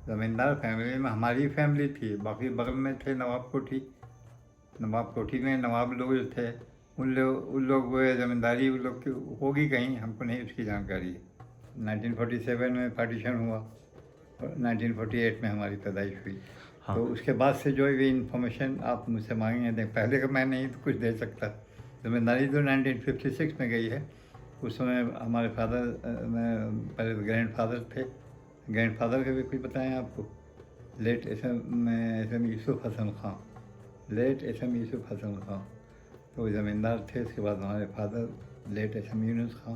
ज़मींदार फैमिली में हमारी फैमिली थी, बाकी बगल में थे नवाब कोठी। नवाब कोठी में नवाब लोग जो थे, उन लोग वो ज़मींदारी उन लोग की होगी कहीं, हमको नहीं उसकी जानकारी है। 1947 में पार्टीशन हुआ और 1948 में हमारी पैदाइश हुई। हाँ। तो उसके बाद से जो भी इंफॉर्मेशन आप मुझसे मांगेंगे दें, पहले का मैं नहीं तो कुछ दे सकता। ज़मींदारी तो 1956 में गई है। उस समय हमारे फादर पहले ग्रैंडफादर थे। ग्रैंडफादर का भी कुछ बताएं आपको? Late S M Yusuf Hasan Khan, late S M Yusuf Hasan Khan तो ज़मींदार थे। उसके बाद हमारे father late S M Yunus Khan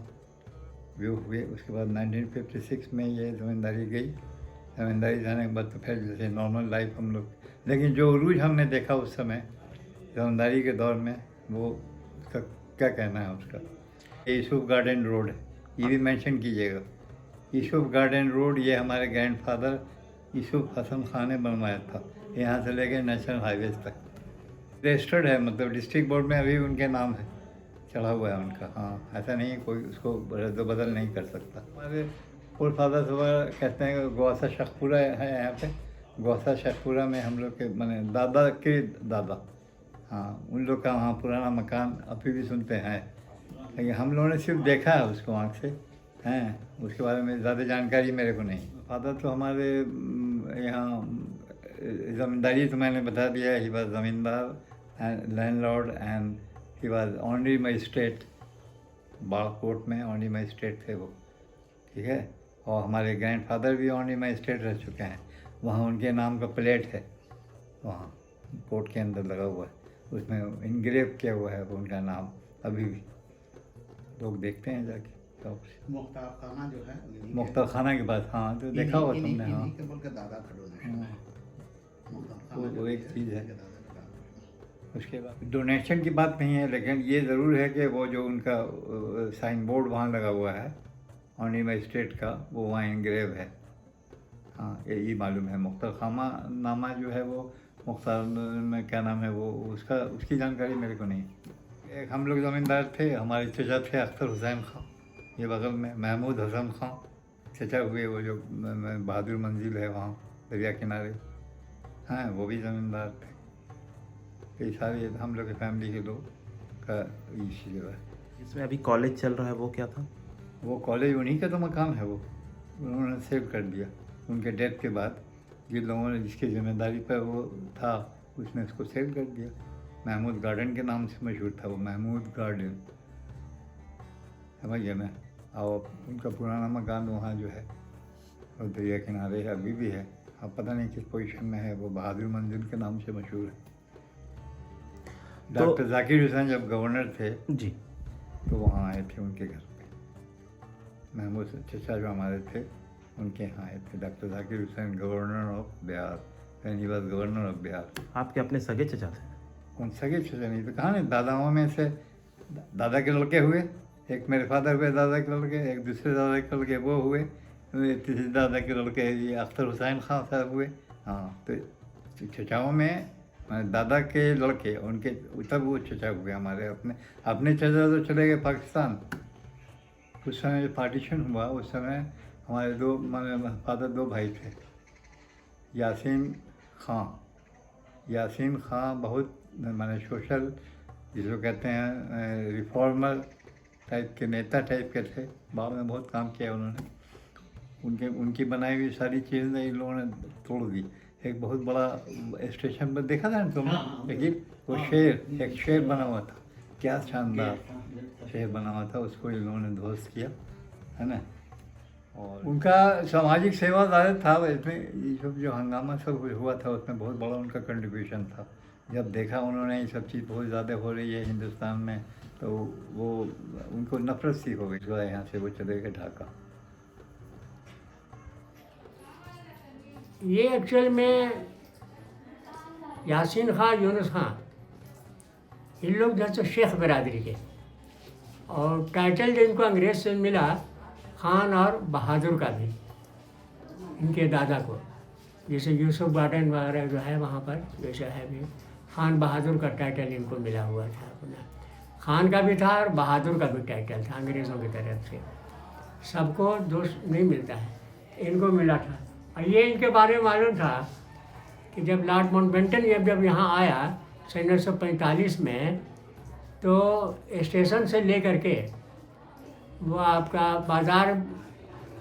व्यू हुए। उसके बाद 1956 में ये ज़मींदारी गई। ज़मींदारी जाने के बाद तो फिर जैसे नॉर्मल लाइफ हम लोग, लेकिन जो उरूज हमने देखा उस समय ज़मींदारी के दौर में, वो उसका क्या कहना है उसका? यूसुफ गार्डन रोड है, ये भी मेंशन कीजिएगा। यूसुफ गार्डन रोड ये हमारे ग्रैंडफादर यूसुफ हसन खान ने बनवाया था, यहाँ से लेकर नेशनल हाईवेज तक। रजिस्टर्ड है, मतलब डिस्ट्रिक्ट बोर्ड में अभी उनके नाम है, चढ़ा हुआ है उनका। हाँ, ऐसा नहीं है कोई उसको रद्द-बदल नहीं कर सकता। हमारे फुल फादर सुबह कहते हैं गौसा शेखपुरा है यहाँ पे। गौसा शेखपुरा में हम लोग के माने दादा के दादा, हाँ, उन लोग का वहाँ पुराना मकान अभी भी सुनते हैं। लेकिन हम लोगों ने सिर्फ देखा है उसको आँख से, हैं, उसके बारे में ज़्यादा जानकारी मेरे को नहीं। फादर तो हमारे यहाँ ज़मींदारी तो मैंने बता दिया, he was zamindar and landlord and he was honorary magistrate. Barkot में ऑनरी मजिस्ट्रेट थे वो, ठीक है। और हमारे ग्रैंडफादर भी ऑनरी मजिस्ट्रेट रह चुके हैं। वहाँ उनके नाम का प्लेट है, वहाँ कोर्ट के अंदर लगा हुआ है, उसमें इनग्रेव किया हुआ है उनका नाम। अभी भी लोग देखते हैं जाके। तो मुख्तार खाना जो है, मुख्तार खाना के पास, हाँ, तो देखा हुआ तुमने। हाँ, दादा वो एक चीज़ है। उसके बाद डोनेशन की बात नहीं है, लेकिन ये ज़रूर है कि वो जो उनका साइन बोर्ड वहाँ लगा हुआ है ऑनरी मजिस्ट्रेट का, वो वहाँ इनग्रेव है। हाँ, यही मालूम है। मुख्तार खामा नामा जो है वो मुख्तार में क्या नाम है वो, उसका उसकी जानकारी मेरे को नहीं। एक हम लोग ज़मींदार थे, हमारे चचा थे अख्तर हुसैन खां, ये बगल में महमूद हसन खां चचा हुए, वो जो बहादुर मंजिल है वहाँ दरिया किनारे, हाँ, वो भी ज़मींदार थे। ये सारे हम लोग के फैमिली के लोग का इसी जगह है। इसमें अभी कॉलेज चल रहा है, वो क्या था? वो कॉलेज उन्हीं का तो मकान है, वो उन्होंने सेव कर दिया उनके डेथ के बाद। जिन लोगों ने जिसकी जिम्मेदारी पर वो था, उसने उसको सेव कर दिया। महमूद गार्डन के नाम से मशहूर था वो, महमूद गार्डन, समझ गए ना। और उनका पुराना मकान वहाँ जो है वो दरिया किनारे है, अभी भी है। अब पता नहीं किस पोजीशन में है, वो बहादुर मंजिल के नाम से मशहूर है। डॉक्टर जाकिर हुसैन जब गवर्नर थे जी, तो वहाँ आए थे उनके घर पे। महमूद चचा जो हमारे थे उनके यहाँ आए थे। Doctor Zakir Hussain governor of Bihar, यानी he was governor of Bihar. आपके अपने सगे चचा थे? कौन सगे चचा नहीं तो कहा नहीं, दादाओं में से दादा के लड़के हुए, एक मेरे फादर हुए दादा के लड़के, एक दूसरे दादा के लड़के वो हुए, तीसरे दादा के लड़के ये अख्तर हुसैन खां साहब हुए। हाँ, तो चचाओं में दादा के लड़के उनके तब वो चचा हुए हमारे। अपने अपने चचा तो चले गए पाकिस्तान। उस समय जो पार्टीशन हुआ उस समय हमारे दो माने फादर दो भाई थे, यासीन खां बहुत माने सोशल, जिसको कहते हैं रिफॉर्मर टाइप के, नेता टाइप के थे। बाद में बहुत काम किया उन्होंने। उनकी बनाई हुई सारी चीज़ें इन लोगों ने तोड़ दी। एक बहुत बड़ा स्टेशन पर देखा था ना तुमने? लेकिन वो एक शेर बना हुआ था, क्या शानदार शेर बना हुआ था, उसको इन लोगों ने ध्वस्त किया, है ना। और उनका सामाजिक सेवा ज़्यादा था इसमें। ये सब जो हंगामा सब हुआ था उसमें बहुत बड़ा उनका कंट्रीब्यूशन था। जब देखा उन्होंने ये सब चीज़ बहुत ज़्यादा हो रही है हिंदुस्तान में, तो वो उनको नफरत सी हो गई, जो यहाँ से वो चले गए ढाका। ये एक्चुअल में यासीन खां, यूनुस खां, इन लोग जो तो शेख बरादरी के, और टाइटल जो इनको अंग्रेज से मिला खान और बहादुर का भी, इनके दादा को। जैसे यूसुफ गार्डन वगैरह जो है वहाँ पर जैसे है भी, खान बहादुर का टाइटल इनको मिला हुआ था अपना। खान का भी था और बहादुर का भी टाइटल था अंग्रेज़ों की तरफ से। सबको दोष नहीं मिलता है, इनको मिला था। और ये इनके बारे में मालूम था कि जब लॉर्ड माउंटबेटन जब यहाँ आया 1945 में, तो स्टेशन से लेकर के वो आपका बाज़ार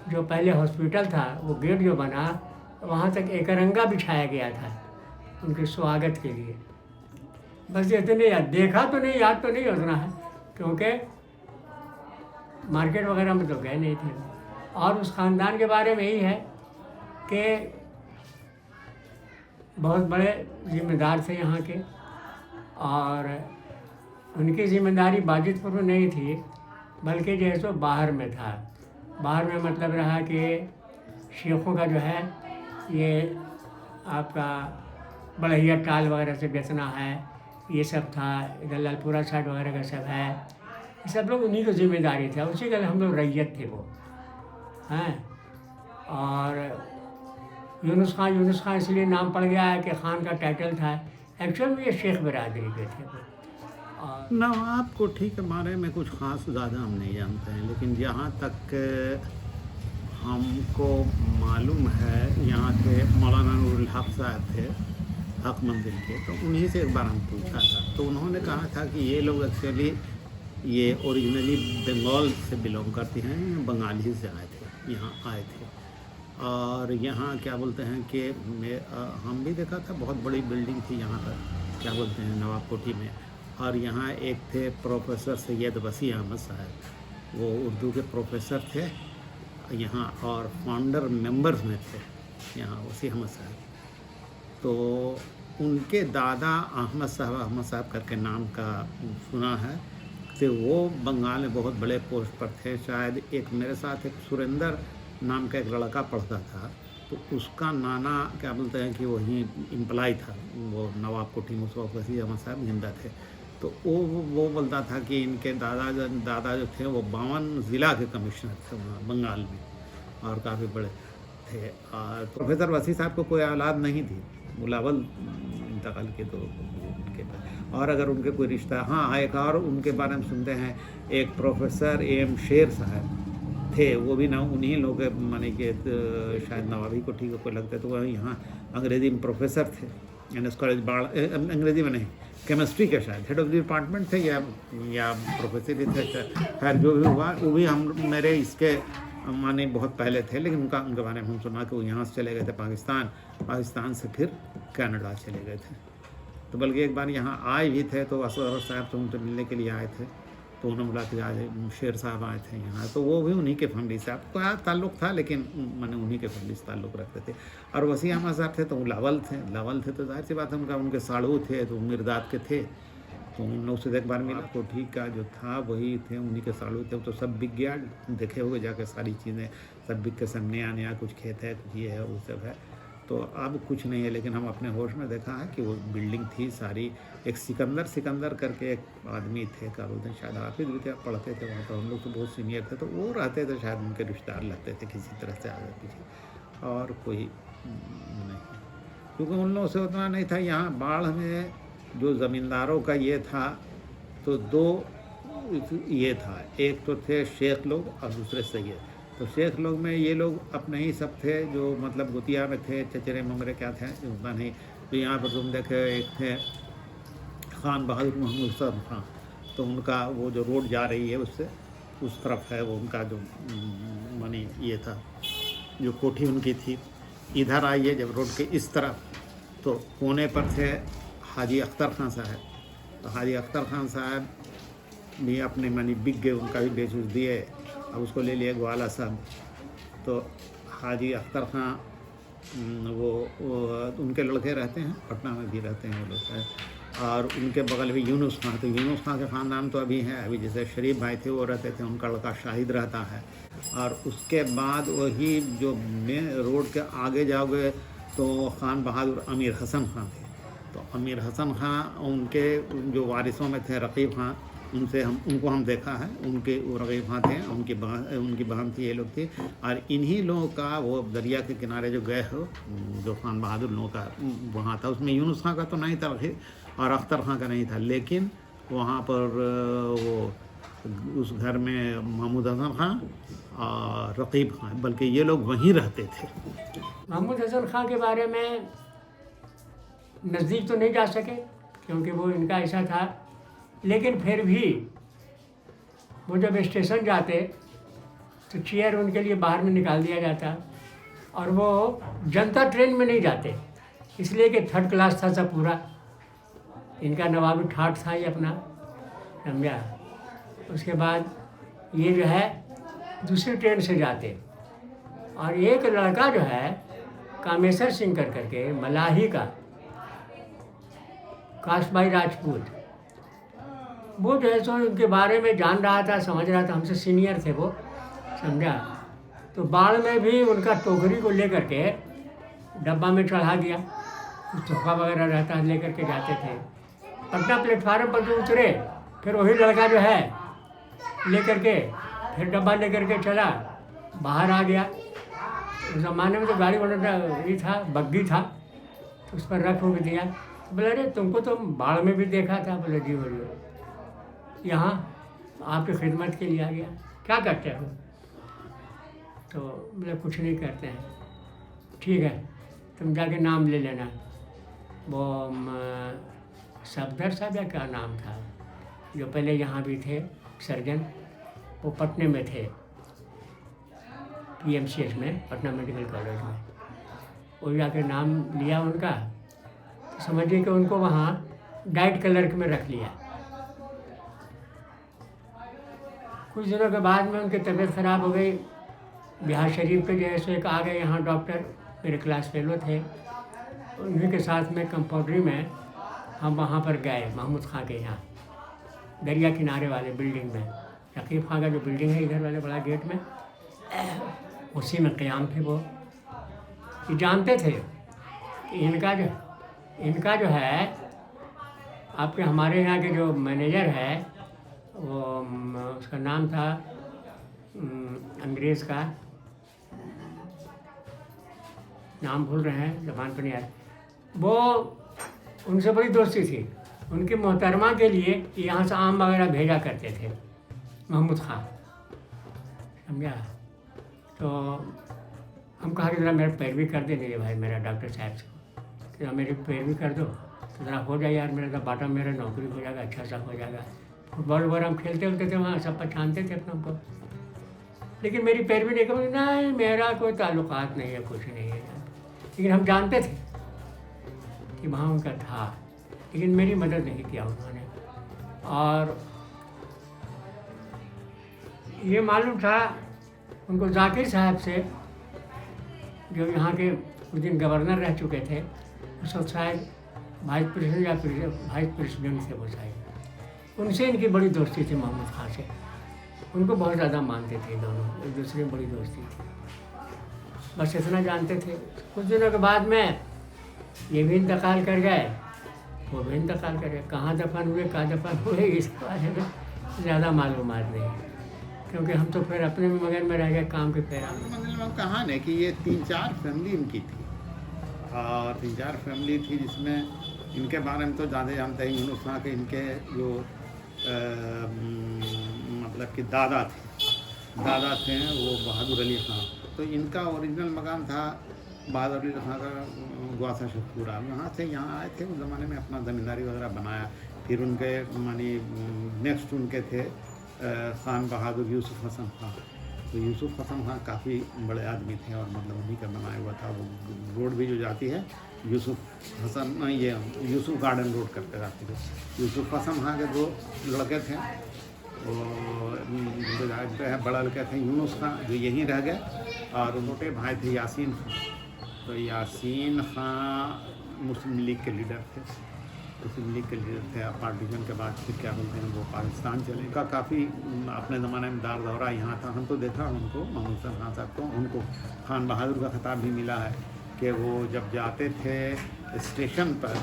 जो पहले हॉस्पिटल था, वो गेट जो बना, वहाँ तक एकरंगा बिछाया गया था उनके स्वागत के लिए। बस इतने याद, देखा तो नहीं, याद तो नहीं उतना है, क्योंकि मार्केट वगैरह में तो गए नहीं थे। और उस ख़ानदान के बारे में यही है कि बहुत बड़े जिम्मेदार थे यहाँ के, और उनकी जिम्मेदारी बाजितपुर में नहीं थी, बल्कि जैसे बाहर में था। बाहर में मतलब रहा कि शेखों का जो है ये आपका बढ़िया टाल वगैरह से बेचना है, ये सब था। इधर लालपुरा साइड वगैरह का सब है, ये सब लोग उन्हीं की जिम्मेदारी था। उसी का हम लोग रैयत थे वो हैं। और यूनुस खां इसलिए नाम पड़ गया है कि खान का टाइटल था, एक्चुअल में ये शेख बिरादरी के थे वो। और नवाब कोठी के बारे में कुछ ख़ास ज़्यादा हम नहीं जानते हैं, लेकिन जहाँ तक हमको मालूम है, यहाँ थे मौलाना नूरुल हक साहब थे, हक मंदिर के। तो उन्हीं से एक बार हम पूछा था, तो उन्होंने कहा था कि ये लोग एक्चुअली ये ओरिजिनली बंगाल से बिलोंग करते हैं, बंगाली से आए थे, यहाँ आए थे। और यहाँ क्या बोलते हैं कि हम भी देखा था, बहुत बड़ी बिल्डिंग थी यहाँ पर, क्या बोलते हैं, नवाब कोठी में। और यहाँ एक थे प्रोफेसर सैयद वसी अहमद साहब, वो उर्दू के प्रोफेसर थे यहाँ, और फाउंडर मेंबर्स में थे यहाँ वसी अहमद साहब। तो उनके दादा अहमद साहब करके नाम का सुना है, तो वो बंगाल में बहुत बड़े पोस्ट पर थे। शायद एक मेरे साथ एक सुरेंद्र नाम का एक लड़का पढ़ता था, तो उसका नाना क्या बोलते हैं कि वही इम्प्लाई था, वो नवाब कोठी मुशर्रफ वसी अहमद साहब जिंदा थे। तो वो बोलता था कि इनके दादा जो थे वो 52 ज़िला के कमिश्नर थे वहाँ बंगाल में, और काफ़ी बड़े थे। और प्रोफेसर वसी साहब को कोई औलाद नहीं थी, मुलावल इंतकाल के तो उनके पास। और अगर उनके कोई रिश्ता, हाँ एक और उनके बारे में सुनते हैं, एक प्रोफेसर एम शेर साहब थे, वो भी ना उन्हीं लोग माने कि शायद नवाबी कोठी को कोई लगता, तो वह यहाँ अंग्रेज़ी में प्रोफेसर थे, एन एस कॉलेज बाढ़, अंग्रेज़ी में नहीं, केमिस्ट्री के शायद हेड ऑफ डिपार्टमेंट थे या प्रोफेसर ही थे। खैर जो भी हुआ, वो भी हम मेरे इसके माने बहुत पहले थे, लेकिन उनके बारे में हम सुना कि वो यहाँ से चले गए थे पाकिस्तान से फिर कनाडा चले गए थे। तो बल्कि एक बार यहाँ आए भी थे, तो असगर साहब से उनसे मिलने के लिए आए थे, तो उन्होंने बोला कि आज शेर साहब आए थे यहाँ, तो वो भी उन्हीं के फैमिली से आपका ताल्लुक़ था, लेकिन मैंने उन्हीं के फैमिली से ताल्लुक़ रखते थे। और वसी अहमद साहब थे तो वो लावल थे, तो जाहिर सी बात है उनके साड़ू थे, तो मिर्दाद के थे, तो उन लोग से एक बार मिला। कोठी का जो था वही थे, उन्हीं के साड़ू थे। तो सब बिक गया, देखे हुए जाकर सारी चीज़ें सब बिक के, सब नया कुछ खेत है, कुछ ये है, वो सब है। तो अब कुछ नहीं है, लेकिन हम अपने होश में देखा है कि वो बिल्डिंग थी सारी। एक सिकंदर करके एक आदमी थे, क्या बोलते हैं, शायद हाफिज भी थे, पढ़ते थे वहाँ पर, हम लोग तो बहुत सीनियर थे, तो वो रहते थे, शायद उनके रिश्तेदार लगते थे किसी तरह से आगे पीछे, और कोई नहीं, क्योंकि उन लोगों से उतना नहीं था। यहाँ बाढ़ में जो ज़मींदारों का ये था, तो दो ये था, एक तो थे शेख लोग और दूसरे सैयद। तो शेख लोग में ये लोग अपने ही सब थे, जो मतलब गुतिया में थे, चचेरे ममरे क्या थे उतना नहीं। तो यहाँ पर तुम देखे एक थे खान बहादुर महमूद साहब खां, तो उनका वो जो रोड जा रही है उससे उस तरफ है वो उनका जो मानी ये था, जो कोठी उनकी थी। इधर आइए जब रोड के इस तरफ, तो कोने पर थे हाजी अख्तर खां साहब। तो हाजी अख्तर खां साहब भी अपने मानी बिक गए, उनका भी बेच दिए, अब उसको ले लिए ग्वाला साहब। तो हाजी अख्तर खां वो उनके लड़के रहते हैं, पटना में भी रहते हैं वो लोग, और उनके बगल में यूनुस खां। तो यूनुस खां के ख़ानदान तो अभी हैं, अभी जैसे शरीफ भाई थे वो रहते थे, उनका लड़का शाहिद रहता है। और उसके बाद वही जो मेन रोड के आगे जाओगे तो खान बहादुर अमीर हसन खां थे। तो अमीर हसन खां उनके जो वारिसों में थे रकीब खां, उनको हम देखा है, उनके वो रकीब खां थे, उनकी बहन थी, ये लोग थे। और इन्हीं लोगों का वो दरिया के किनारे जो गए हो, जो खान बहादुर लोगों का वहाँ था, उसमें यूनुस खां का तो नहीं था और अख्तर खां का नहीं था, लेकिन वहाँ पर वो तो उस घर में महमूद हसन खां और रकीब खां, बल्कि ये लोग वहीं रहते थे। महमूद हसन खां के बारे में नज़दीक तो नहीं जा सके क्योंकि वो इनका ऐसा था, लेकिन फिर भी वो जब स्टेशन जाते तो चेयर उनके लिए बाहर में निकाल दिया जाता और वो जनता ट्रेन में नहीं जाते, इसलिए कि थर्ड क्लास था सब पूरा। इनका नवाबी ठाठ था ये अपना, समझा। उसके बाद ये जो है दूसरी ट्रेन से जाते और एक लड़का जो है कामेश्वर सिंह कर करके मलाही का, काशबाई राजपूत, वो जो है सो उनके बारे में जान रहा था, समझ रहा था, हमसे सीनियर थे वो, समझा। तो बाढ़ में भी उनका टोकरी को लेकर के डब्बा में चढ़ा दिया, कुछ धोखा वगैरह रहता है, लेकर के जाते थे। पटना प्लेटफार्म पर जो उतरे फिर वही लड़का जो है लेकर के फिर डब्बा लेकर के चला, बाहर आ गया। उस ज़माने में तो गाड़ी वाला ये था, बग्गी था, तो उस पर रख हो दिया। बोले अरे तुमको तो बाढ़ में भी देखा था। बोले जी बोलिए, यहाँ आपकी खिदमत के लिए आ गया, क्या करते हो? तो बोले कुछ नहीं करते हैं। ठीक है, तुम जाके नाम ले लेना। वो सफदर साहब या क्या नाम था, जो पहले यहाँ भी थे सर्जन, वो पटने में थे, PMCH में, पटना मेडिकल कॉलेज में। वो जाके नाम लिया उनका, तो समझिए कि उनको वहाँ डाइट क्लर्क में रख लिया। कुछ दिनों के बाद में उनकी तबीयत ख़राब हो गई। बिहार शरीफ के जो है सो एक आ गए यहाँ डॉक्टर, मेरे क्लास फेलो थे, उन्हीं के साथ में कंपाउंड्री में हम वहाँ पर गए महमूद खां के यहाँ, दरिया किनारे वाले बिल्डिंग में। रकीब खां का जो बिल्डिंग है इधर वाले बड़ा गेट में, उसी में क़याम थे वो। ये जानते थे कि इनका जो है आपके हमारे यहाँ के जो मैनेजर है वो, उसका नाम था अंग्रेज़ का नाम भूल रहे हैं, ज़बान पर नहीं आ रहा। वो उनसे बड़ी दोस्ती थी। उनकी मोहतरमा के लिए यहाँ से आम वगैरह भेजा करते थे महमूद खां, समझा। तो हम कहा कि ज़रा मेरा पैरवी कर दे नहीं भाई, मेरा डॉक्टर साहब से, ज़रा मेरी पैरवी कर दो तो ज़रा हो जाए यार, मेरा बाटा मेरा नौकरी हो जाएगा, अच्छा सा हो जाएगा। फुटबॉल वगैरह हम खेलते होते थे वहाँ, सब पहचानते थे अपने को, लेकिन मेरी पैरवी नहीं कर, नहीं मेरा कोई ताल्लुकात नहीं है, कुछ नहीं है। लेकिन हम जानते थे कि वहाँ उनका था, लेकिन मेरी मदद नहीं किया उन्होंने। और ये मालूम था उनको जाकिर साहब से, जो यहाँ के उस दिन गवर्नर रह चुके थे, उस वक्त शायद वाइस प्रेसिडेंट या वाइस प्रेसिडेंट थे वो शायद, उनसे इनकी बड़ी दोस्ती थी महमूद खां से। उनको बहुत ज़्यादा मानते थे दोनों, एक दूसरे में बड़ी दोस्ती थी। बस इतना जानते थे। कुछ दिनों के बाद में ये भी इंतकाल कर गए, वो भी इंतकाल कर गए। कहाँ दफन हुए, कहाँ दफन हुए, इसके बारे में ज़्यादा मालूमात नहीं, क्योंकि हम तो फिर अपने में मगन में रह गए काम के फेरा में। मंदिर में कहा न कि ये 3-4 फैमिली इनकी थी, और 3-4 फैमिली थी जिसमें इनके बारे में तो ज़्यादा जानते हैं यूनुस खां के। इनके जो मतलब कि दादा थे वो बहादुर अली खां। तो इनका ओरिजिनल मकान था बहादुर अली खां का ग्वासा शेखपुरा। वहाँ से यहाँ आए थे, उस ज़माने में अपना ज़मींदारी वगैरह बनाया। फिर उनके मानी नेक्स्ट उनके थे खान बहादुर यूसुफ हसन खां। तो यूसुफ हसन खां काफ़ी बड़े आदमी थे और मतलब उन्हीं का बनाया हुआ था। वो रोड भी जो जाती है यूसुफ हसन, ये यूसुफ गार्डन रोड करके जाती थी। यूसुफ हसन खां के 2 लड़के थे, और बड़ा लड़के थे यूनुस खां जो यहीं रह गए, और छोटे भाई थे यासीन खां। तो यासीन खां मुस्लिम लीग के लीडर थे, मुस्लिम लीग के लीडर थे। पार्टीशन के बाद फिर क्या बोलते हैं वो पाकिस्तान चले। इनका काफ़ी अपने ज़माने में दार दौरा यहाँ था। हम तो देखा उनको, महमूद खान साहब को, उनको खान बहादुर का खिताब भी मिला है कि वो जब जाते थे स्टेशन पर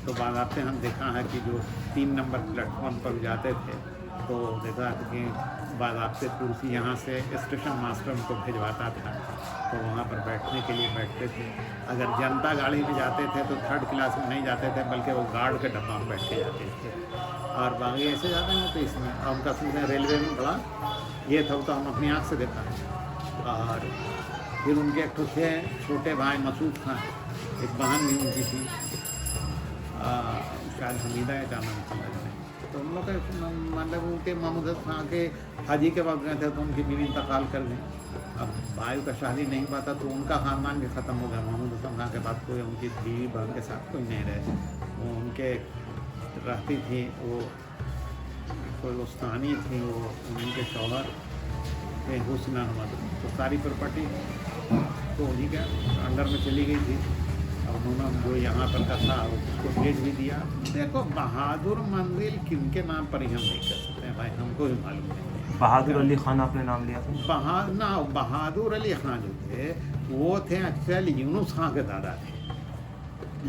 तो बाज़ाब्ते हम देखा है कि जो 3 नंबर प्लेटफॉर्म पर जाते थे तो देखा कि बाज़ाब्ते कुर्सी यहाँ से स्टेशन मास्टर उनको भिजवाता था, तो वहाँ पर बैठने के लिए बैठते थे। अगर जनता गाड़ी में जाते थे तो 3rd क्लास में नहीं जाते थे, बल्कि वो गार्ड के डब्बा में बैठ के जाते थे। और बाकी ऐसे जाते हैं तो इसमें उनका सीधे रेलवे में बड़ा ये था, तो हम अपनी आँख से देखा है। और फिर उनके एक थे छोटे भाई मसूद खां, एक बहन भी उनकी थी, शायद हमीदा है क्या नाम समझ नहीं। तो उन लोग के मतलब उनके महमूद खां के हाजी के वक्त गए थे तो उनकी बीवी इंतकाल कर गई। अब भाई का शादी नहीं पाता तो उनका ख़ानदान भी ख़त्म हो गया। महमूद हसन खां के बाद कोई उनकी बीवी बहन के साथ कोई नहीं रहे। वो उनके रहती थी, वो कोई उस्तानी थी, वो उनके शौहर थे हुस्न अहमद। तो सारी प्रॉपर्टी तो उन्हीं के अंडर में चली गई थी। और उन्होंने जो यहाँ पर का था उसको भेज भी दिया। देखो बहादुर मंजिल किनके नाम पर ही हम नहीं कर सकते हैं भाई, हमको भी मालूम नहीं। बहादुर अली खान आपने नाम लिया था? बहादुर अली खान जो थे वो थे एक्चुअली यूनुस खां के दादा थे।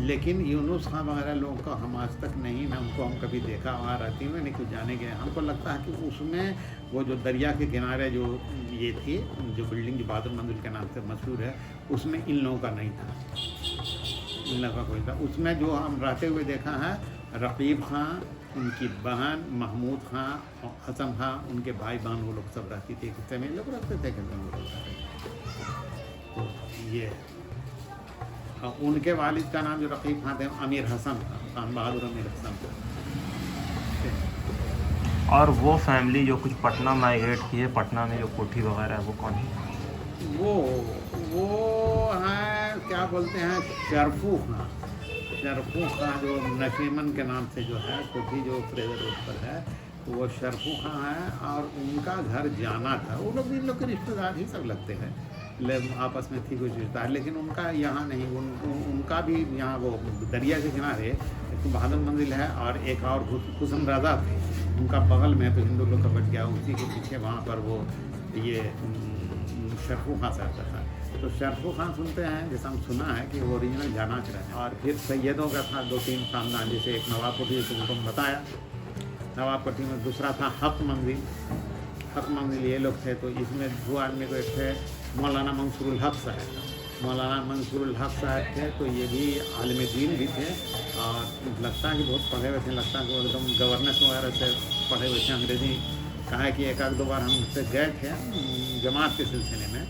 लेकिन यूनुस खां वगैरह लोगों को हम आज तक नहीं, ना उनको हम कभी देखा, वहाँ रहती हुए नहीं कुछ जाने गए। हमको लगता है कि उसमें वो जो दरिया के किनारे जो ये थी, जो बिल्डिंग जो बहादुर मंजिल के नाम से मशहूर है, उसमें इन लोगों का नहीं था, इन लोगों का कोई था। उसमें जो हम रहते हुए देखा है, रकीब खां, उनकी बहन महमूद खां, हसन खां, उनके भाई बहन वो लोग सब रहती थी। कितने में लोग रहते थे, कितने लोग रहते थे। तो ये उनके वालिद का नाम जो रकीब खां थे, अमीर हसन खान बहादुर अमीर हसन था। और वो फैमिली जो कुछ पटना माइग्रेट की है, पटना में जो कोठी वगैरह है, वो कौन है? वो हैं क्या बोलते हैं, शरफू खां। शरफू खां जो नशीमन के नाम से जो है कोठी जो फ्रेजर रोड पर है, वो शरफू खां है। और उनका घर जाना था। वो लोग इन लोग के रिश्तेदार ही सब लगते हैं, आपस में थी कुछ रिश्तेदार, लेकिन उनका यहाँ नहीं। उनका भी यहाँ वो दरिया के किनारे एक तो बहादुर मंजिल है और एक और हुस्न रज़ा थे, उनका बगल में। तो हिंदू लोग का बच गया, उसी के पीछे वहाँ पर वो ये शरफू खां साहब का था। तो शरफू खां सुनते हैं, जैसे हम सुना है कि वो ओरिजिनल जाना रहे। और फिर सैयदों का था 2-3 खानदान, जैसे एक नवाब कोठी तुमको बताया, नवाब कोठी में दूसरा था हक मंजिल। हक मंजिल ये लोग थे। तो इसमें 2 आदमी को एक थे मौलाना मंसूरुल हक साहब। मौलाना मंसूरुल हक साहब थे, तो ये भी आलिम दीन भी थे और लगता है कि बहुत पढ़े हुए थे। लगता है कि वो एकदम गवर्नेंस वगैरह से पढ़े हुए थे। अंग्रेज़ी कहा है कि 1-2 बार हम उससे गए थे जमात के सिलसिले में,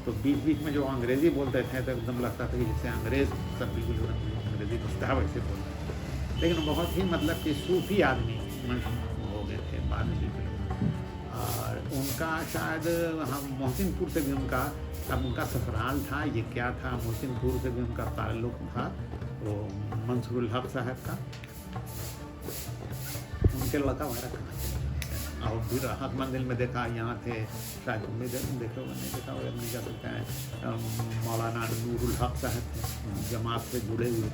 तो बीच में जो अंग्रेज़ी बोलते थे तो एकदम लगता था कि जैसे अंग्रेज़ सब बिल्कुल अंग्रेज़ी बसता वैसे बोलते थे। लेकिन बहुत ही मतलब कि सूफी आदमी हो गए थे बाद में। और उनका शायद हम मोहसिनपुर से भी उनका, अब उनका ससुराल था ये क्या था, मोहसिनपुर से भी उनका ताल्लुक़ था, वो मंसूरुल हक साहब का। उनके लड़का वगैरह खाना। और फिर हक मंजिल में देखा यहाँ थे, शायद उम्मीद देखे होगा, नहीं देखा होगा, नहीं जा सकते हैं। मौलाना नूरुल हक साहब थे, जमात से जुड़े हुए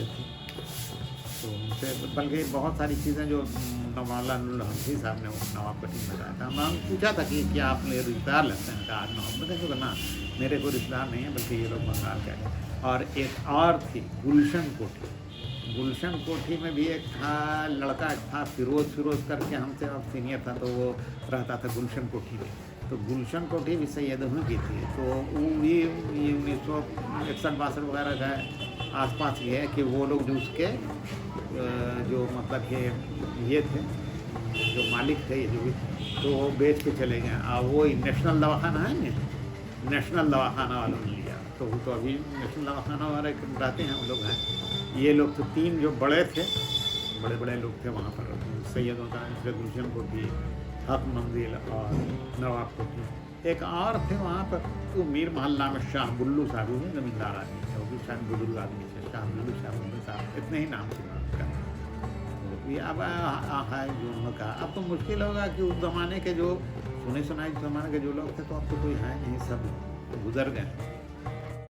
थे। तो उनसे बल्कि बहुत सारी चीज़ें जो मौलाना नूरुल हक साहब ने नवाब कोठी में बताया था। मैं पूछा था कि क्या आप मेरे रिश्तेदार लगते हैं? कहा मोहम्मद है कि ना, मेरे कोई रिश्तेदार नहीं है, बल्कि ये लोग बंगाल के हैं। और एक और थी गुलशन कोठी। गुलशन कोठी में भी एक था लड़का था फिरोज़ करके, हमसे अब सीनियर था, तो वो रहता था गुलशन कोठी में। तो गुलशन कोठी भी सैयदों की थी। तो वो भी 1961-62 वगैरह का आसपास ये है कि वो लोग जो उसके जो मतलब कि ये थे, जो मालिक थे ये जो भी, तो वो बेच के चले गए। और वो नेशनल दवाखाना है ना, नेशनल दवाखाना वालों ने लिया। तो वो तो अभी नेशनल दवाखाना वाले रहते हैं, वो लोग हैं। ये लोग तो 3 जो बड़े थे, बड़े लोग थे वहाँ पर सैयदों का, गुलशन कोठी, हक मंजिल और नवाब कोठी। एक और थे वहाँ पर तो मीर मोहल्ला में शाह बुल्लू साहब, भी ज़मींदार आदमी थे, वो भी शायद बुजुर्ग आदमी थे, शाह बुल्लू साहब, इतने ही नाम थे उनका। ये अब है जो उनका। अब तो मुश्किल होगा कि उस ज़माने के जो सुने सुनाए ज़माने के जो लोग थे, तो अब तो कोई है नहीं, सब गुजर गए।